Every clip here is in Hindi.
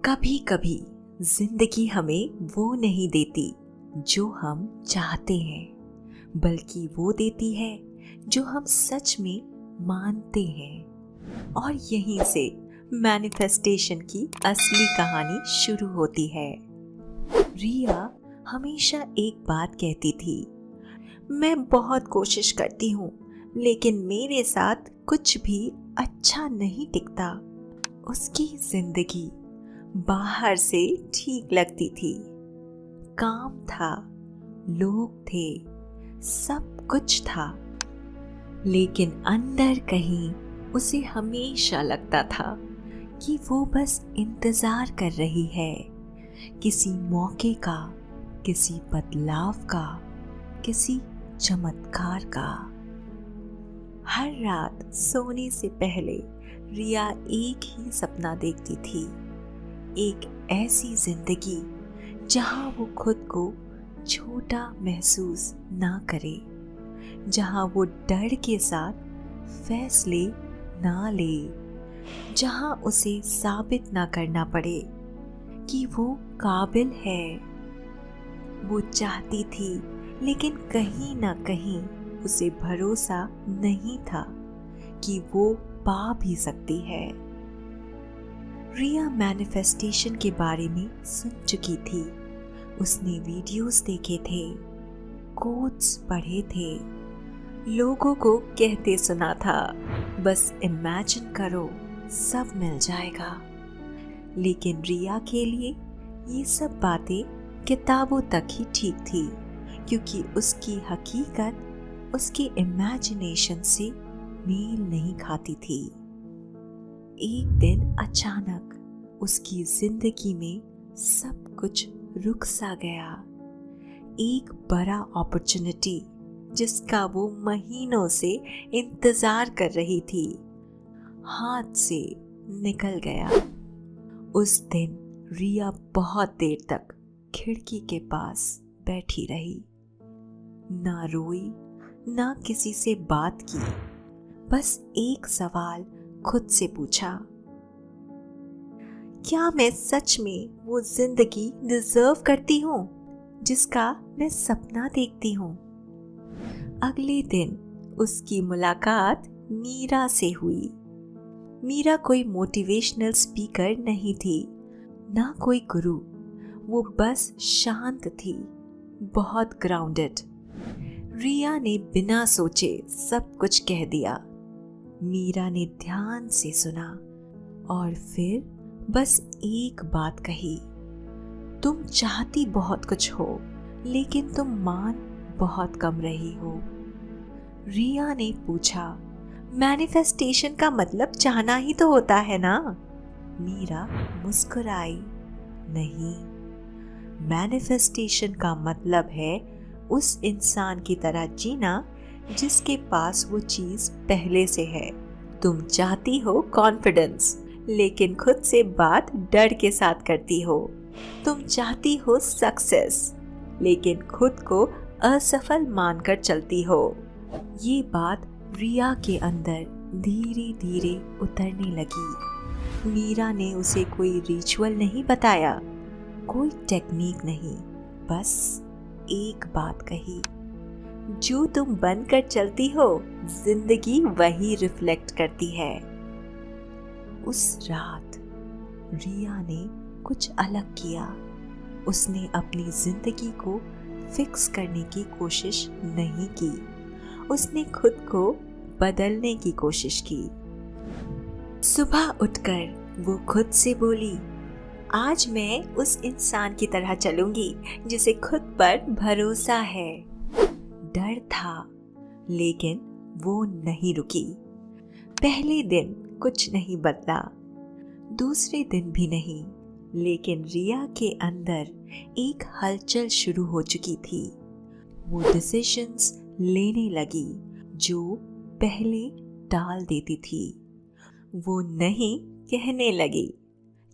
कभी कभी जिंदगी हमें वो नहीं देती जो हम चाहते हैं, बल्कि वो देती है जो हम सच में मानते हैं। और यहीं से मैनिफेस्टेशन की असली कहानी शुरू होती है। रिया हमेशा एक बात कहती थी, मैं बहुत कोशिश करती हूँ लेकिन मेरे साथ कुछ भी अच्छा नहीं टिकता। उसकी जिंदगी बाहर से ठीक लगती थी, काम था, लोग थे, सब कुछ था, लेकिन अंदर कहीं उसे हमेशा लगता था कि वो बस इंतजार कर रही है किसी मौके का, किसी बदलाव का, किसी चमत्कार का। हर रात सोने से पहले रिया एक ही सपना देखती थी, एक ऐसी जिंदगी जहां वो खुद को छोटा महसूस ना करे, जहां वो डर के साथ फैसले ना ले, जहां उसे साबित ना करना पड़े कि वो काबिल है। वो चाहती थी, लेकिन कहीं ना कहीं उसे भरोसा नहीं था कि वो पा भी सकती है। रिया मैनिफेस्टेशन के बारे में सुन चुकी थी, उसने वीडियोस देखे थे, कोट्स पढ़े थे, लोगों को कहते सुना था, बस इमेजिन करो सब मिल जाएगा। लेकिन रिया के लिए ये सब बातें किताबों तक ही ठीक थी, क्योंकि उसकी हकीकत उसके इमेजिनेशन से मेल नहीं खाती थी। एक दिन अचानक उसकी जिंदगी में सब कुछ रुक सा गया। एक बड़ा अपॉर्चुनिटी जिसका वो महीनों से इंतजार कर रही थी, हाथ से निकल गया। उस दिन रिया बहुत देर तक खिड़की के पास बैठी रही, ना रोई, ना किसी से बात की, बस एक सवाल खुद से पूछा, क्या मैं सच में वो जिंदगी डिजर्व करती हूँ जिसका मैं सपना देखती हूँ। अगले दिन उसकी मुलाकात मीरा से हुई। मीरा कोई मोटिवेशनल स्पीकर नहीं थी, ना कोई गुरु, वो बस शांत थी, बहुत ग्राउंडेड। रिया ने बिना सोचे सब कुछ कह दिया। मीरा ने ध्यान से सुना और फिर बस एक बात कही, तुम चाहती बहुत कुछ हो लेकिन तुम मान बहुत कम रही हो। रिया ने पूछा, मैनिफेस्टेशन का मतलब चाहना ही तो होता है ना? मीरा मुस्कुराई, नहीं, मैनिफेस्टेशन का मतलब है उस इंसान की तरह जीना जिसके पास वो चीज पहले से है। तुम चाहती हो कॉन्फिडेंस, लेकिन खुद से बात डर के साथ करती हो। तुम चाहती हो सक्सेस, लेकिन खुद को असफल मानकर चलती हो। ये बात रिया के अंदर धीरे धीरे उतरने लगी। मीरा ने उसे कोई रिचुअल नहीं बताया, कोई टेक्निक नहीं, बस एक बात कही, जो तुम बनकर चलती हो जिंदगी वही रिफ्लेक्ट करती है। उस रात रिया ने कुछ अलग किया। उसने अपनी जिंदगी को फिक्स करने की कोशिश नहीं की, उसने खुद को बदलने की कोशिश की। सुबह उठकर वो खुद से बोली, आज मैं उस इंसान की तरह चलूंगी जिसे खुद पर भरोसा है। डर था, लेकिन वो नहीं रुकी। पहले दिन कुछ नहीं बदला, दूसरे दिन भी नहीं, लेकिन रिया के अंदर एक हलचल शुरू हो चुकी थी। वो डिसीजंस लेने लगी जो पहले टाल देती थी। वो नहीं कहने लगी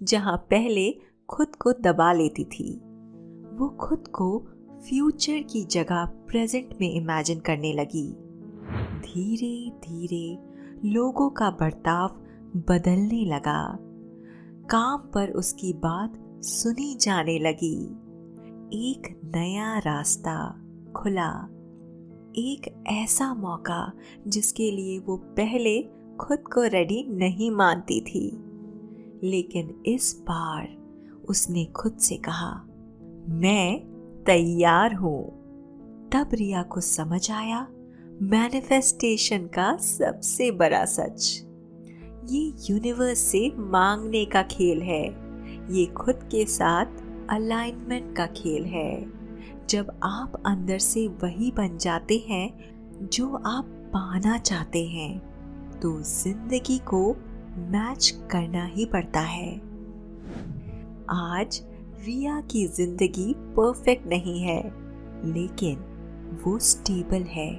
जहां पहले खुद को दबा लेती थी। वो खुद को फ्यूचर की जगह प्रेजेंट में इमेजिन करने लगी। धीरे धीरे लोगों का बर्ताव बदलने लगा। काम पर उसकी बात सुनी जाने लगी। एक नया रास्ता खुला, एक ऐसा मौका जिसके लिए वो पहले खुद को रेडी नहीं मानती थी। लेकिन इस बार उसने खुद से कहा, मैं तैयार हूँ। तब रिया को समझ आया मैनिफेस्टेशन का सबसे बड़ा सच। ये यूनिवर्स से मांगने का खेल है, ये खुद के साथ अलाइनमेंट का खेल है। जब आप अंदर से वही बन जाते हैं जो आप पाना चाहते हैं, तो जिंदगी को मैच करना ही पड़ता है। आज रिया की जिंदगी परफेक्ट नहीं है, लेकिन वो स्टेबल है,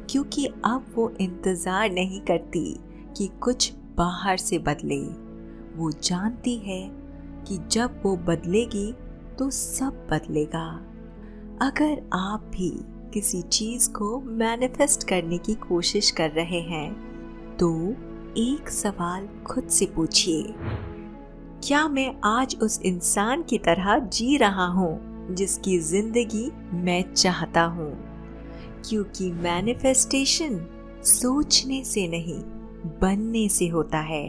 क्योंकि अब वो इंतज़ार नहीं करती कि कुछ बाहर से बदले। वो जानती है कि जब वो बदलेगी तो सब बदलेगा। अगर आप भी किसी चीज़ को मैनिफेस्ट करने की कोशिश कर रहे हैं, तो एक सवाल खुद से पूछिए, क्या मैं आज उस इंसान की तरह जी रहा हूँ जिसकी जिंदगी मैं चाहता हूँ? क्योंकि मैनिफेस्टेशन सोचने से नहीं, बनने से होता है।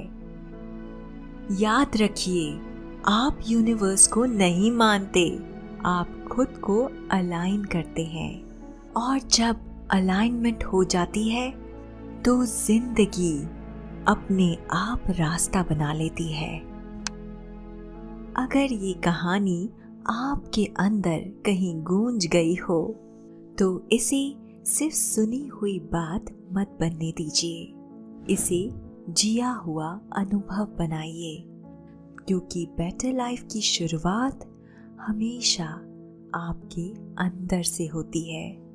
याद रखिए, आप यूनिवर्स को नहीं मानते, आप खुद को अलाइन करते हैं। और जब अलाइनमेंट हो जाती है, तो जिंदगी अपने आप रास्ता बना लेती है। अगर ये कहानी आपके अंदर कहीं गूंज गई हो, तो इसे सिर्फ सुनी हुई बात मत बनने दीजिए, इसे जिया हुआ अनुभव बनाइए, क्योंकि बेटर लाइफ की शुरुआत हमेशा आपके अंदर से होती है।